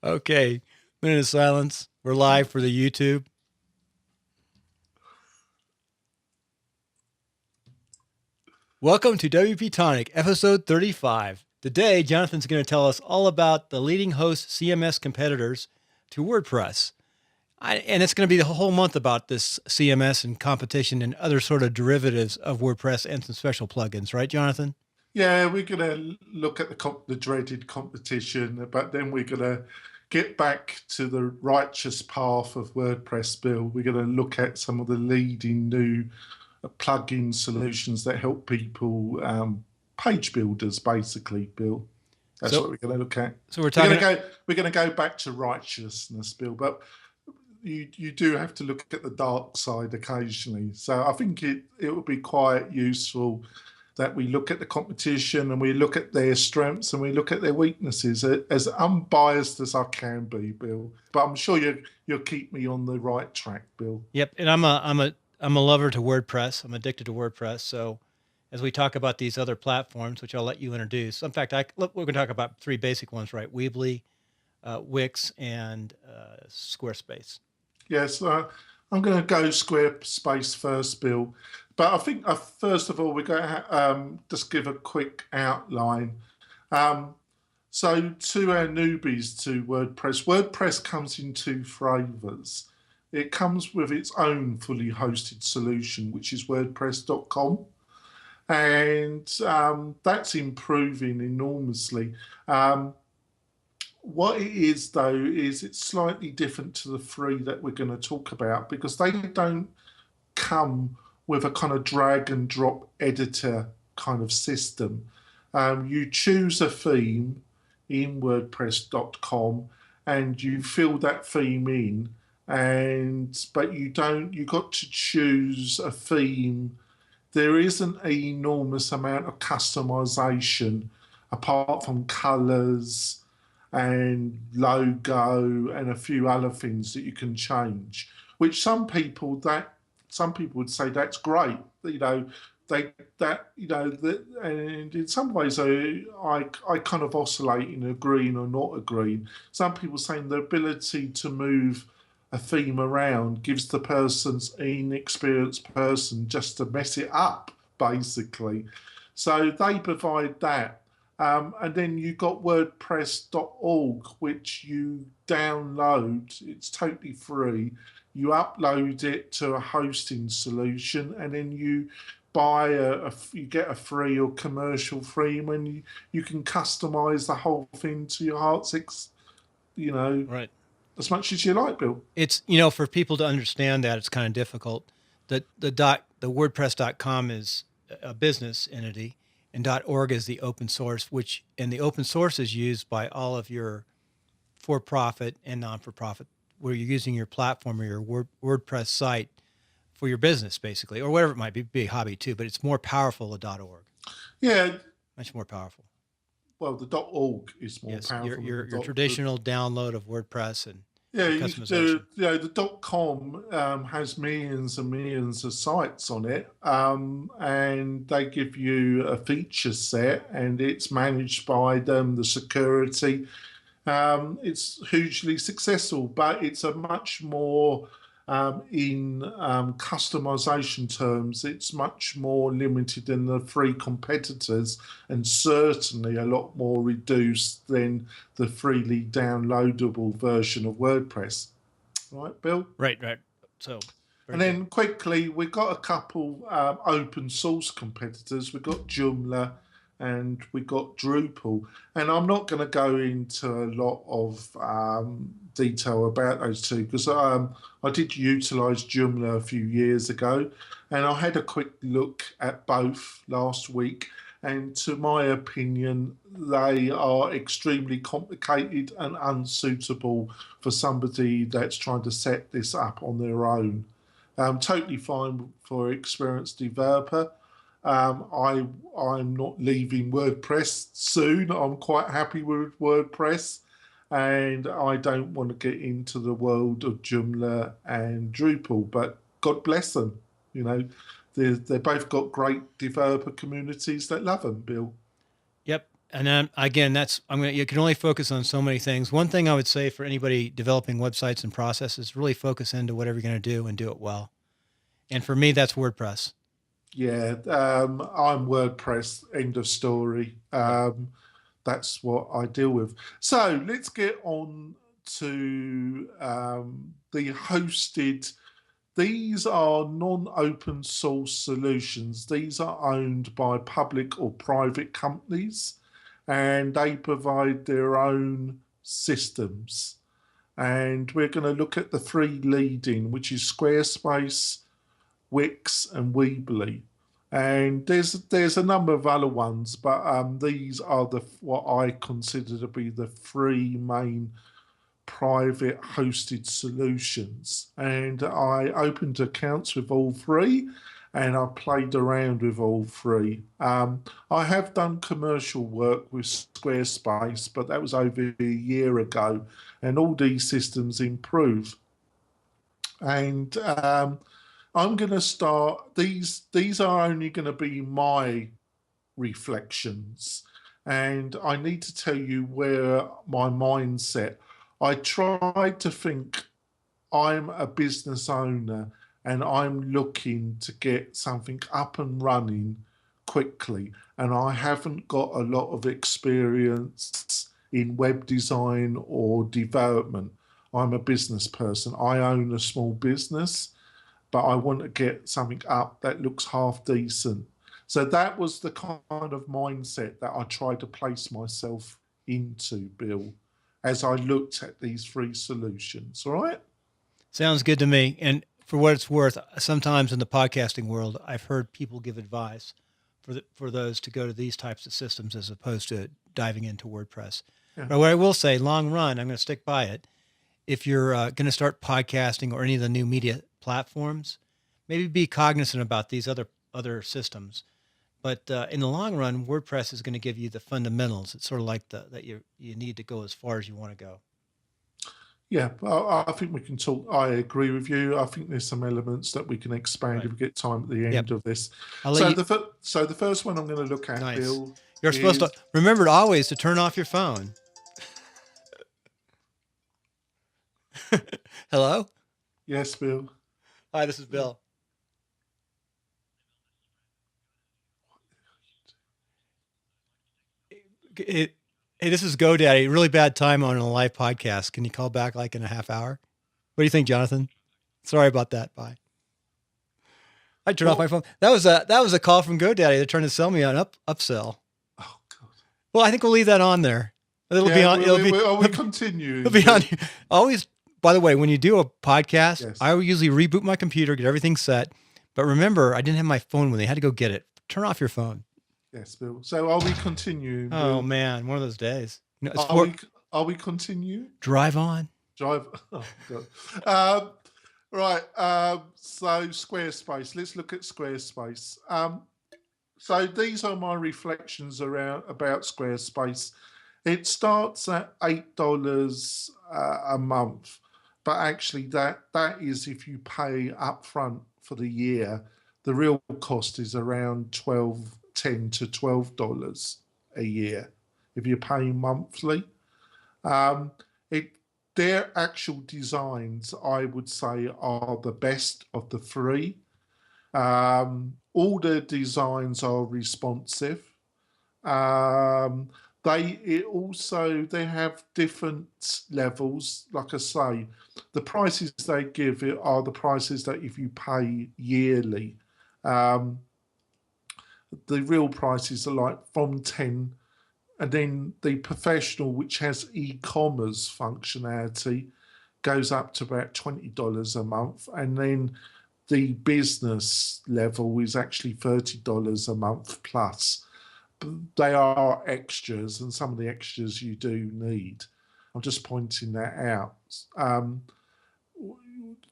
Okay, minute of silence. We're live for the YouTube. Welcome to WP-Tonic, episode 35. Today, Jonathan's going to tell us all about the leading host CMS competitors to WordPress. And it's going to be the whole month about this CMS and competition and other sort of derivatives of WordPress and some special plugins, right, Jonathan? Yeah, we're going to look at the dreaded competition, but then we're going to get back to the righteous path of WordPress, Bill. We're going to look at some of the leading new plugin solutions that help people, page builders, basically, Bill. That's what we're going to look at. So we're going to go back to righteousness, Bill, but you do have to look at the dark side occasionally. So I think it would be quite useful that we look at the competition and we look at their strengths and we look at their weaknesses as unbiased as I can be, Bill. But I'm sure you'll keep me on the right track, Bill. Yep, and I'm a lover to WordPress. I'm addicted to WordPress. So as we talk about these other platforms, which I'll let you introduce. In fact, we're going to talk about three basic ones, right? Weebly, Wix, and Squarespace. Yes, I'm going to go Squarespace first, Bill. But I think, first of all, we're going to just give a quick outline. So to our newbies to WordPress, WordPress comes in two flavors. It comes with its own fully hosted solution, which is WordPress.com. And that's improving enormously. What it is, though, is it's slightly different to the three that we're going to talk about because they don't come with a kind of drag and drop editor kind of system. You choose a theme in WordPress.com and you fill that theme in, but you got to choose a theme. There isn't an enormous amount of customization apart from colors and logo and a few other things that you can change, which some people would say that's great. And in some ways I kind of oscillate in agreeing or not agreeing. Some people saying the ability to move a theme around gives the inexperienced person just to mess it up, basically. So they provide that. And then you got WordPress.org, which you download. It's totally free. You upload it to a hosting solution, and then you buy you get a free or commercial theme, and you can customize the whole thing to your heart's right, as much as you like, Bill. It's for people to understand that it's kind of difficult. The WordPress.com is a business entity. And .org is the open source, and the open source is used by all of your for-profit and non-for-profit, where you're using your platform or your WordPress site for your business, basically, or whatever it might be a hobby too. But it's more powerful than .org. Yeah, much more powerful. Well, the .org is more powerful. Your traditional download of WordPress and the .com has millions and millions of sites on it, and they give you a feature set, and it's managed by them. The security, it's hugely successful, but it's a much more in customization terms, it's much more limited than the three competitors, and certainly a lot more reduced than the freely downloadable version of WordPress. Right, Bill? Right. So, and then quickly, we've got a couple open source competitors. We've got Joomla and we got Drupal. And I'm not going to go into a lot of detail about those two because I did utilize Joomla a few years ago, and I had a quick look at both last week. And to my opinion, they are extremely complicated and unsuitable for somebody that's trying to set this up on their own. Totally fine for experienced developer. I'm not leaving WordPress soon. I'm quite happy with WordPress, and I don't want to get into the world of Joomla and Drupal, but God bless them. They both got great developer communities that love them, Bill. Yep. And then again, you can only focus on so many things. One thing I would say for anybody developing websites and processes, really focus into whatever you're going to do and do it well. And for me, that's WordPress. Yeah, I'm WordPress. End of story. Yeah. That's what I deal with. So let's get on to the hosted. These are non-open source solutions. These are owned by public or private companies, and they provide their own systems. And we're going to look at the three leading, which is Squarespace, Wix, and Weebly. And there's a number of other ones, but these are the what I consider to be the three main private hosted solutions. And I opened accounts with all three, and I played around with all three. I have done commercial work with Squarespace, but that was over a year ago, and all these systems improve. And I'm going to start. These are only going to be my reflections, and I need to tell you where my mindset. I tried to think I'm a business owner and I'm looking to get something up and running quickly, and I haven't got a lot of experience in web design or development. I'm a business person. I own a small business, but I want to get something up that looks half decent. So that was the kind of mindset that I tried to place myself into, Bill, as I looked at these three solutions. All right. Sounds good to me. And for what it's worth, sometimes in the podcasting world, I've heard people give advice for those to go to these types of systems as opposed to diving into WordPress. Yeah. But what I will say, long run, I'm going to stick by it. If you're going to start podcasting or any of the new media platforms, maybe be cognizant about these other systems. But in the long run, WordPress is going to give you the fundamentals. It's sort of like that you need to go as far as you want to go. Yeah, I think we can talk. I agree with you. I think there's some elements that we can expand if we get time at the end of this. So the first one I'm going to look at, nice. Bill, You're supposed to remember always to turn off your phone. Hello? Yes, Bill. Hi, this is Bill. Hey, this is GoDaddy. Really bad time on a live podcast. Can you call back like in a half hour? What do you think, Jonathan? Sorry about that. Bye. I turned off my phone. That was a call from GoDaddy. They're trying to sell me on upsell. Oh God. Well, I think we'll leave that on there. It'll be on. We continue. It'll be on. Always. By the way, when you do a podcast, Yes. I will usually reboot my computer, get everything set. But remember, I didn't have my phone with me. I had to go get it. Turn off your phone. Yes, Bill. So are we continuing? Oh Bill? man, one of those days. You know, are we continuing? Drive on. Drive. Oh God. Right. So Squarespace. Let's look at Squarespace. So these are my reflections about Squarespace. It starts at $8 a month, but actually that is if you pay upfront for the year. The real cost is around $10 to $12 a year if you're paying monthly. Their actual designs, I would say, are the best of the three. All their designs are responsive. They have different levels. Like I say, the prices they give are the prices that if you pay yearly. The real prices are like from 10, and then the professional, which has e-commerce functionality, goes up to about $20 a month, and then the business level is actually $30 a month plus. They are extras, and some of the extras you do need. I'm just pointing that out.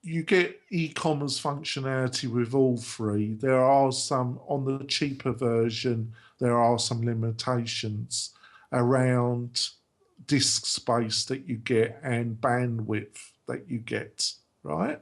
You get e-commerce functionality with all three. There are some on the cheaper version. There are some limitations around disk space that you get and bandwidth that you get, right?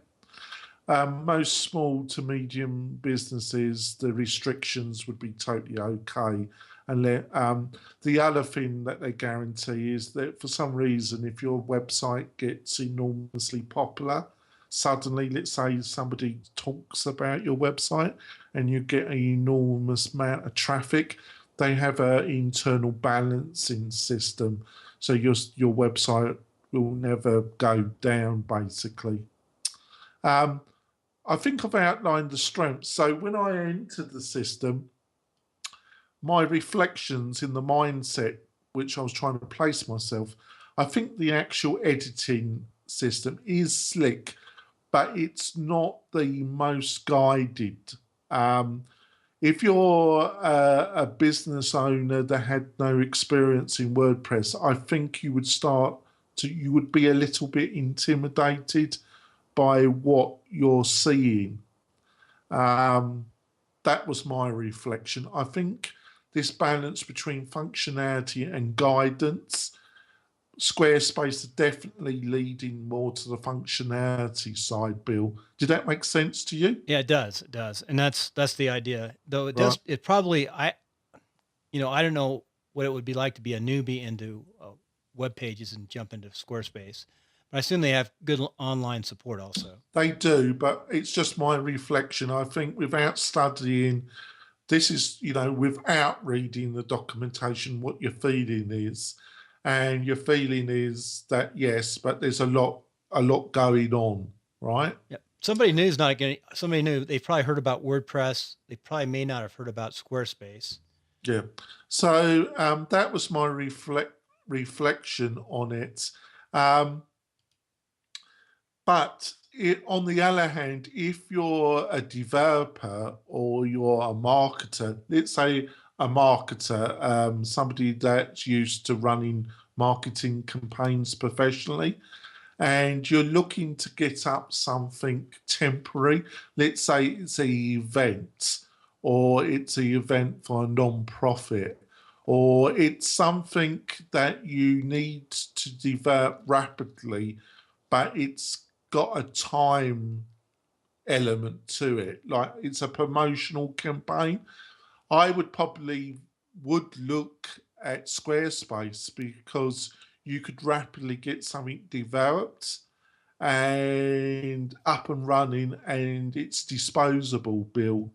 Most small to medium businesses, the restrictions would be totally okay. And the other thing that they guarantee is that for some reason, if your website gets enormously popular, suddenly, let's say somebody talks about your website and you get an enormous amount of traffic, they have an internal balancing system. So your website will never go down, basically. I think I've outlined the strengths. So when I entered the system, my reflections in the mindset which I was trying to place myself, I think the actual editing system is slick, but it's not the most guided. Um, if you're a business owner that had no experience in WordPress, I think you would be a little bit intimidated by what you're seeing. Um, that was my reflection. I think this balance between functionality and guidance, Squarespace is definitely leading more to the functionality side, Bill. Did that make sense to you? Yeah, it does. It does. And that's the idea. Though it Right. does, it probably, I don't know what it would be like to be a newbie into web pages and jump into Squarespace. But I assume they have good online support also. They do, but it's just my reflection. I think without studying, this is, without reading the documentation, what your feeling is. And your feeling is that yes, but there's a lot going on, right? Yep. Somebody new is not getting, somebody new, they've probably heard about WordPress. They probably may not have heard about Squarespace. Yeah. So that was my reflection on it. Um, but on the other hand, if you're a developer or you're a marketer, let's say a marketer, somebody that's used to running marketing campaigns professionally, and you're looking to get up something temporary, let's say it's an event or it's an event for a non-profit, or it's something that you need to develop rapidly, but it's got a time element to it, like it's a promotional campaign, I would look at Squarespace because you could rapidly get something developed and up and running, and it's disposable, Bill.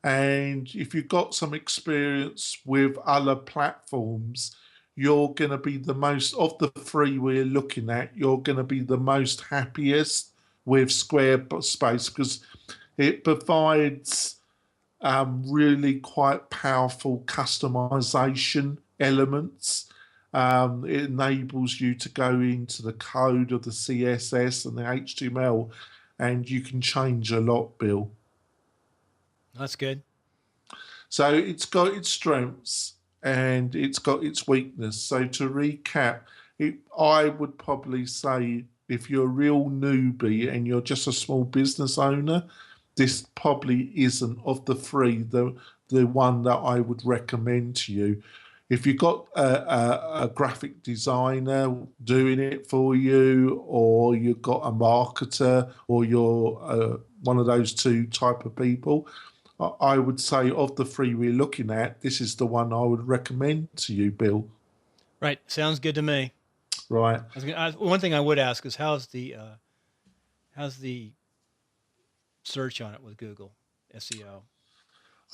And if you've got some experience with other platforms, you're going to be the most, of the three we're looking at, you're going to be the most happiest with Squarespace because it provides really quite powerful customization elements. It enables you to go into the code of the CSS and the HTML, and you can change a lot, Bill. That's good. So it's got its strengths and it's got its weakness. So to recap, I would probably say if you're a real newbie and you're just a small business owner, this probably isn't, of the three, the one that I would recommend to you. If you've got a graphic designer doing it for you, or you've got a marketer, or you're one of those two type of people, I would say of the three we're looking at, this is the one I would recommend to you, Bill. Right. Sounds good to me. Right. One thing I would ask is how's the search on it with Google SEO?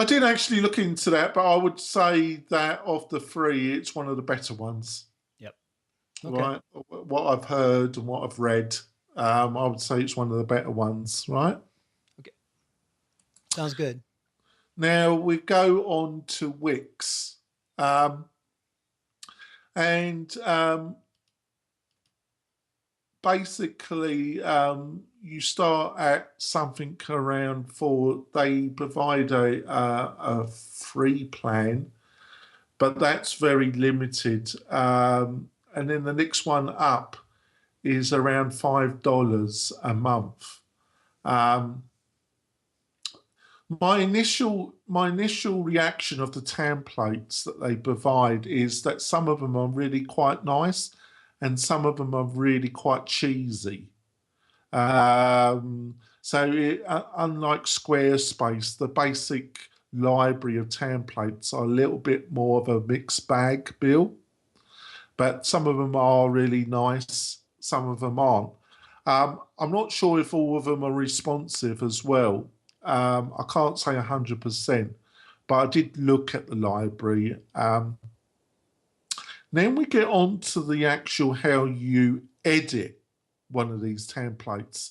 I did actually look into that, but I would say that of the three, it's one of the better ones. Yep. Okay. Right. What I've heard and what I've read, I would say it's one of the better ones. Right. Okay. Sounds good. Now we go on to Wix, and basically you start at something around they provide a free plan, but that's very limited. And then the next one up is around $5 a month. My initial reaction of the templates that they provide is that some of them are really quite nice and some of them are really quite cheesy. Unlike Squarespace, the basic library of templates are a little bit more of a mixed bag, Bill. But some of them are really nice, some of them aren't. I'm not sure if all of them are responsive as well. I can't say 100%, but I did look at the library. Then we get on to the actual how you edit one of these templates.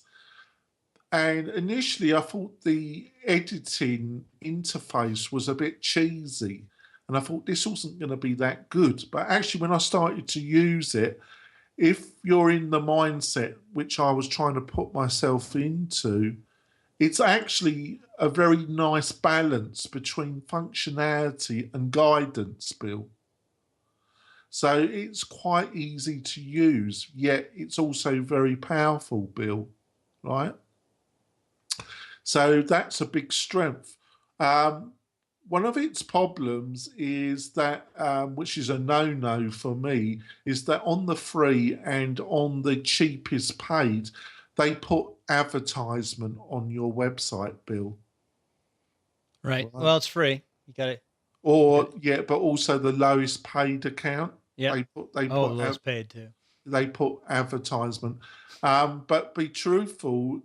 And initially, I thought the editing interface was a bit cheesy. And I thought this wasn't going to be that good. But actually, when I started to use it, if you're in the mindset which I was trying to put myself into, it's actually a very nice balance between functionality and guidance, Bill. So it's quite easy to use, yet it's also very powerful, Bill, right? So that's a big strength. One of its problems is that, which is a no-no for me, is that on the free and on the cheapest paid, they put advertisement on your website, Bill. Right. Well, it's free. You got it. Or yeah, but also the lowest paid account. Yeah. They Oh, put lowest paid too. They put advertisement. But be truthful,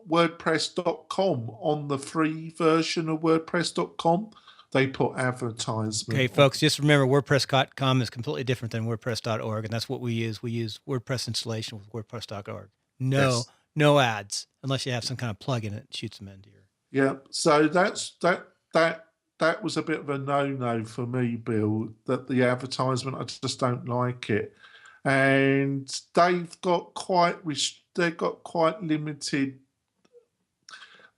WordPress.com, on the free version of WordPress.com, they put advertisement. Okay, folks, just remember WordPress.com is completely different than WordPress.org, and that's what we use. We use WordPress installation with WordPress.org. No ads, unless you have some kind of plugin that shoots them into your. Yeah, so that was a bit of a no-no for me, Bill, that the advertisement, I just don't like it. And they've got quite limited.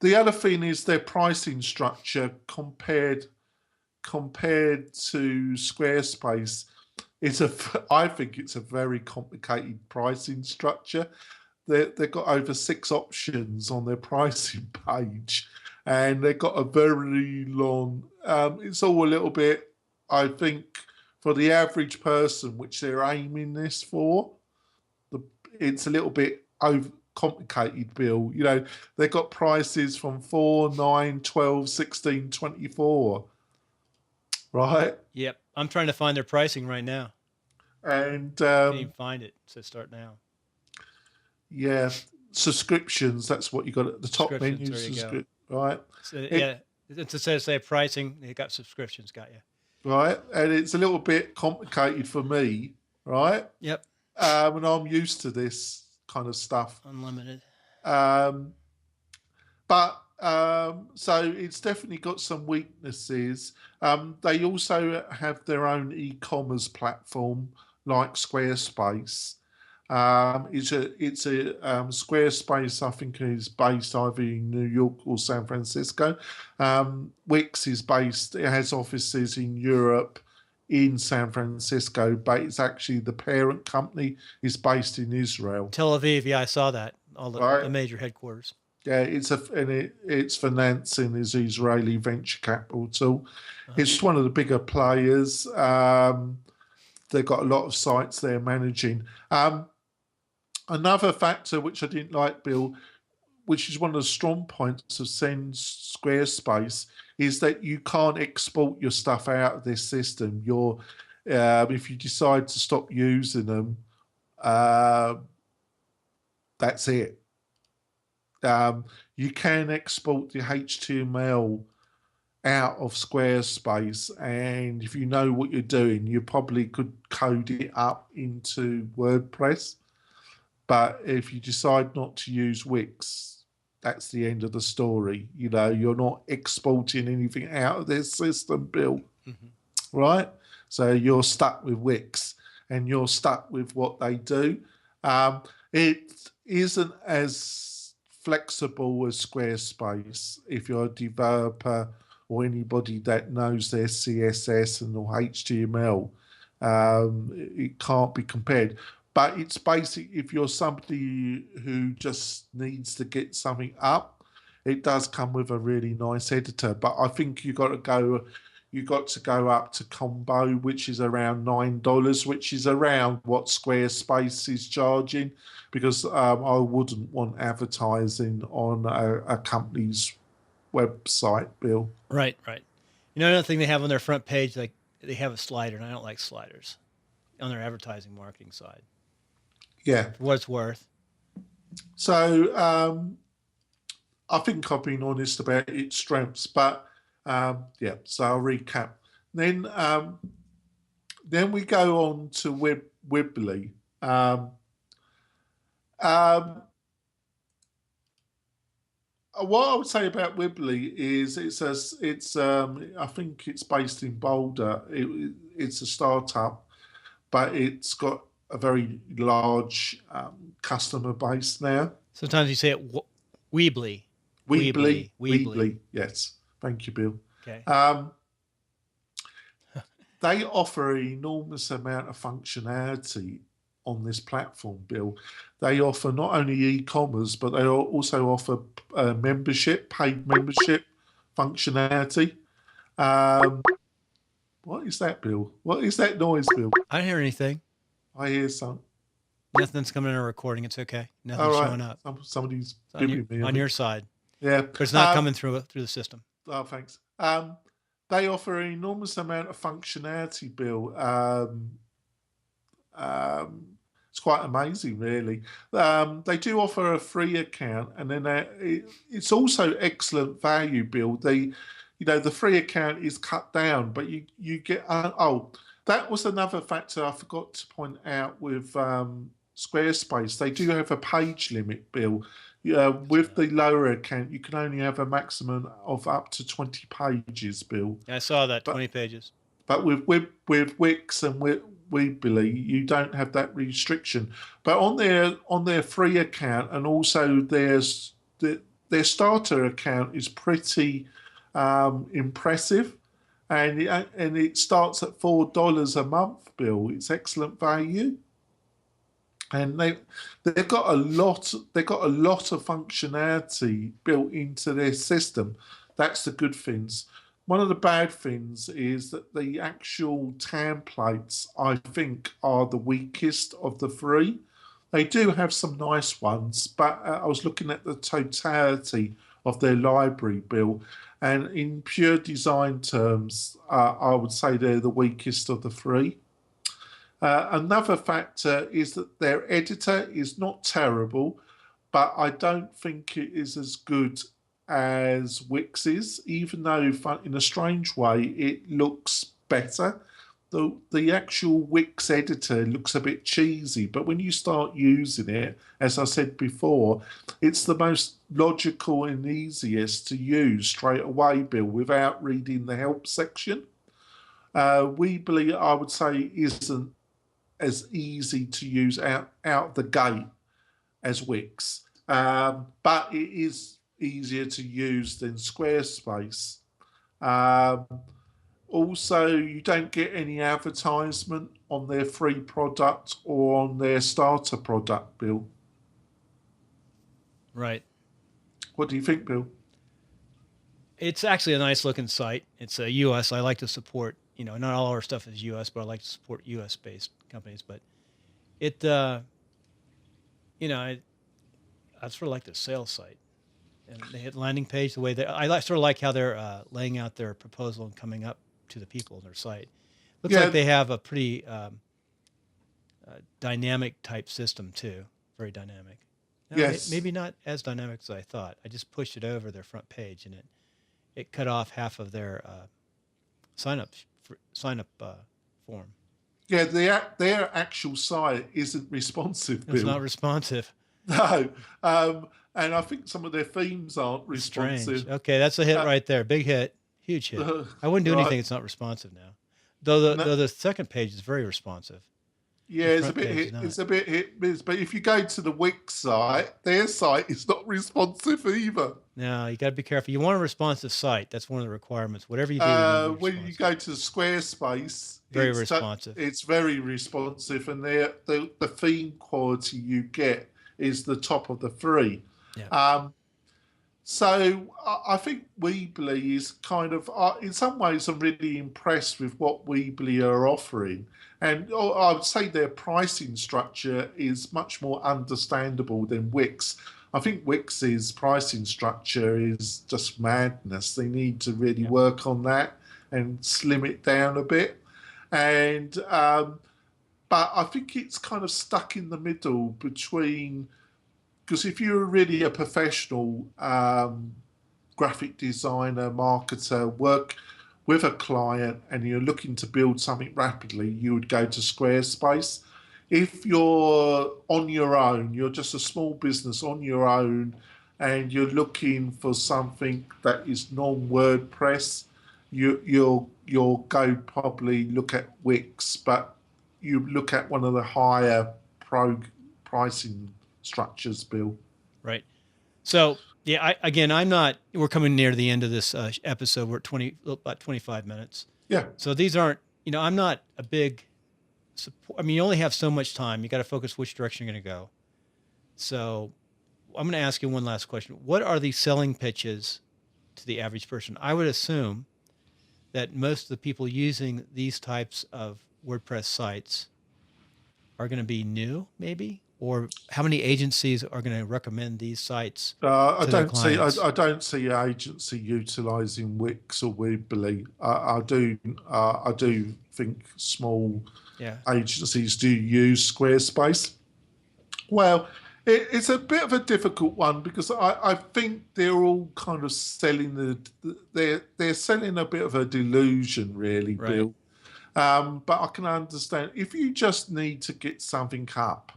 The other thing is their pricing structure compared to Squarespace. I think it's a very complicated pricing structure. They've got over 6 options on their pricing page, and they've got a very long. It's all a little bit, I think, for the average person, which they're aiming this for. It's a little bit over complicated, Bill. You know, they've got prices from 4, 9, 12, 16, 24. Right? Yep. I'm trying to find their pricing right now. And can't even find it. So start now. Yeah, subscriptions. That's what you got at the top menu. Right? So, yeah. It's to say pricing. They got subscriptions. Got you. Right, and it's a little bit complicated for me. Right? Yep. And I'm used to this kind of stuff. Unlimited. So it's definitely got some weaknesses. They also have their own e-commerce platform like Squarespace. It's a Squarespace, I think, is based either in New York or San Francisco. Wix is based, it has offices in Europe, in San Francisco, but it's actually the parent company is based in Israel. Tel Aviv, yeah, I saw that. All the major headquarters. Yeah, its financing is Israeli venture capital. It's one of the bigger players. They've got a lot of sites they're managing. Another factor which I didn't like, Bill, which is one of the strong points of Squarespace, is that you can't export your stuff out of this system. If you decide to stop using them, that's it. You can export the HTML out of Squarespace, and if you know what you're doing, you probably could code it up into WordPress. But if you decide not to use Wix, that's the end of the story. You know, you're not exporting anything out of this system, Bill. Right? So you're stuck with Wix, and you're stuck with what they do. It isn't as flexible as Squarespace. If you're a developer or anybody that knows their CSS and or HTML, it can't be compared. But it's basic. If you're somebody who just needs to get something up, it does come with a really nice editor. But I think you got to go up to Combo, which is around $9, which is around what Squarespace is charging, because I wouldn't want advertising on a company's website, Bill. Right, right. You know, another thing they have on their front page, like they have a slider, and I don't like sliders on their advertising marketing side. Yeah. For what it's worth, So I think I've been honest about its strengths, but yeah. So I'll recap. Then then we go on to Weebly. Um, um, what I would say about Weebly is I think it's based in Boulder. It's a startup, but it's got a very large customer base now. sometimes you say it Weebly, Weebly, Weebly. Weebly, yes. Thank you, Bill. Okay. Um, they offer an enormous amount of functionality on this platform, Bill. They offer not only e-commerce, but they also offer paid membership functionality. Um, what is that, Bill? What is that noise, Bill? I didn't hear anything. I hear some. Nothing's coming in a recording. It's okay. All Nothing's right, showing up. somebody's It's bibbing me. I on think. your side, Yeah. but it's not coming through the system. Oh, thanks. They offer an enormous amount of functionality, Bill. Um, it's quite amazing, really. They do offer a free account, and then it's also excellent value, Bill. The free account is cut down, but you get that was another factor I forgot to point out with Squarespace. They do have a page limit, Bill. With the lower account, you can only have a maximum of up to 20 pages, Bill. Yeah, I saw that, But 20 pages. but with Wix and Weebly, you don't have that restriction. But on their free account, and also their starter account is pretty impressive, and it starts at $4 a month, Bill. It's excellent value, and they've got a lot of functionality built into their system. That's the good things. One of the bad things is that the actual templates, I think, are the weakest of the three. They do have some nice ones, but I was looking at the totality of their library, Bill, and in pure design terms, I would say they're the weakest of the three. Another factor is that their editor is not terrible, but I don't think it is as good as Wix's, even though in a strange way it looks better. The actual Wix editor looks a bit cheesy, but when you start using it, as I said before, it's the most logical and easiest to use straight away, Bill, without reading the help section. Weebly, I would say, isn't as easy to use out the gate as Wix, but it is easier to use than Squarespace. Um, Also, you don't get any advertisement on their free product or on their starter product, Bill. Right. What do you think, Bill? It's actually a nice looking site. It's a US. I like to support, not all our stuff is US, but I like to support US based companies. But it, I sort of like the sales site. And they hit landing page the way that sort of like how they're laying out their proposal and coming up to the people on their site. Looks like Yeah, they have a pretty dynamic type system too. Very dynamic. No, yes. maybe not as dynamic as I thought. I just pushed it over their front page and it cut off half of their sign up form. Yeah, their actual site isn't responsive, It's Bill. not responsive. No. And I think some of their themes aren't It's strange. responsive. Okay, that's a hit Uh, right there. Big hit. Huge hit. I wouldn't do right. anything that's not responsive now. Though No, the second page is very responsive. yeah, The it's a front bit page is hit. not. It's a bit hit miss. But if you go to the Wix site, their site is not responsive either. No, you got to be careful. You want a responsive site. That's one of the requirements. Whatever you do, you need to be When you responsive. go to Squarespace, Very responsive. it's very responsive, and the theme quality you get is the top of the three. Yeah. So I think Weebly is kind of, in some ways, I'm really impressed with what Weebly are offering. And I would say their pricing structure is much more understandable than Wix. I think Wix's pricing structure is just madness. They need to really Yeah. work on that and slim it down a bit. And but I think it's kind of stuck in the middle between, because if you're really a professional graphic designer, marketer, work with a client and you're looking to build something rapidly, you would go to Squarespace. If you're on your own, you're just a small business on your own, and you're looking for something that is non-WordPress, you'll go probably look at Wix, but you look at one of the higher pricing structures, Bill. Right. So yeah, I'm not. We're coming near the end of this episode. We're at about 25 minutes. Yeah. So these aren't. I'm not a big support. I mean, you only have so much time. You got to focus which direction you're going to go. So I'm going to ask you one last question. What are the selling pitches to the average person? I would assume that most of the people using these types of WordPress sites are going to be new, maybe, or how many agencies are going to recommend these sites I to their don't see. clients? I don't see an agency utilising Wix or Weebly. I do. I do think small Yeah. agencies do use Squarespace. Well, it's a bit of a difficult one because I think they're all kind of selling they're selling a bit of a delusion, really, Right. Bill. But I can understand if you just need to get something up.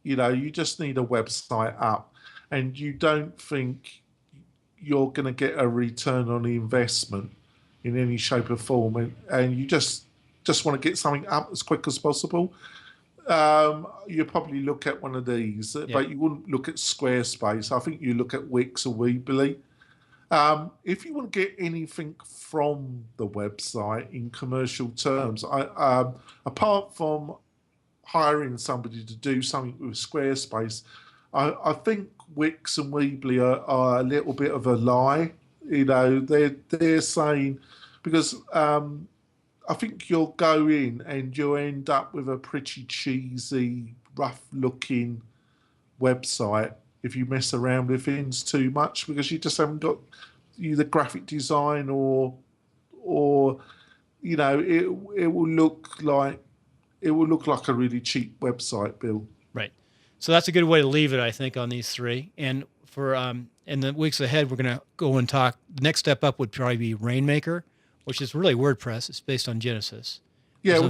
You just need a website up, and you don't think you're going to get a return on the investment in any shape or form, and you just want to get something up as quick as possible. You probably look at one of these, Yeah. but you wouldn't look at Squarespace. I think you look at Wix or Weebly. If you want to get anything from the website in commercial terms, apart from hiring somebody to do something with Squarespace, I think Wix and Weebly are a little bit of a lie. They're saying, because I think you'll go in and you'll end up with a pretty cheesy, rough-looking website if you mess around with things too much, because you just haven't got either graphic design or it will look like a really cheap website, Bill. Right. So that's a good way to leave it, I think, on these three. And for in the weeks ahead, we're going to go and talk. The next step up would probably be Rainmaker, which is really WordPress. It's based on Genesis. Yeah, So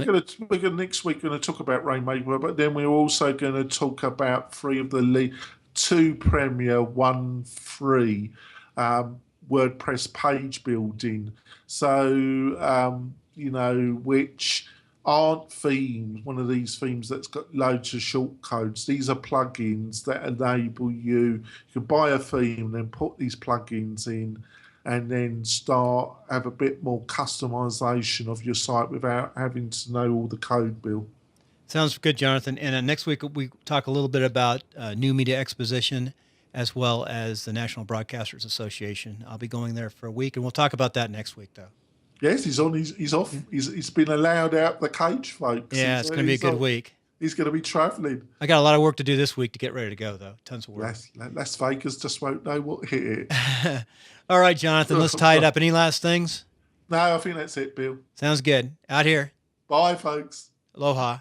we're gonna next week going to talk about Rainmaker, but then we're also going to talk about three of the two premier, one free WordPress page building. So which aren't themes. One of these themes that's got loads of short codes. These are plugins that enable you. You can buy a theme, then put these plugins in, and then have a bit more customization of your site without having to know all the code, Bill. sounds good, Jonathan. And next week, we talk a little bit about New Media Exposition as well as the National Broadcasters Association. I'll be going there for a week, and we'll talk about that next week, though. Yes, he's on. He's off. He's been allowed out the cage, folks. Yeah, it's going to be a good week. He's going to be travelling. I got a lot of work to do this week to get ready to go, though. Tons of work. Las Vegas just won't know what hit it. All right, Jonathan, let's tie it up. Any last things? No, I think that's it, Bill. Sounds good. Out here. Bye, folks. Aloha.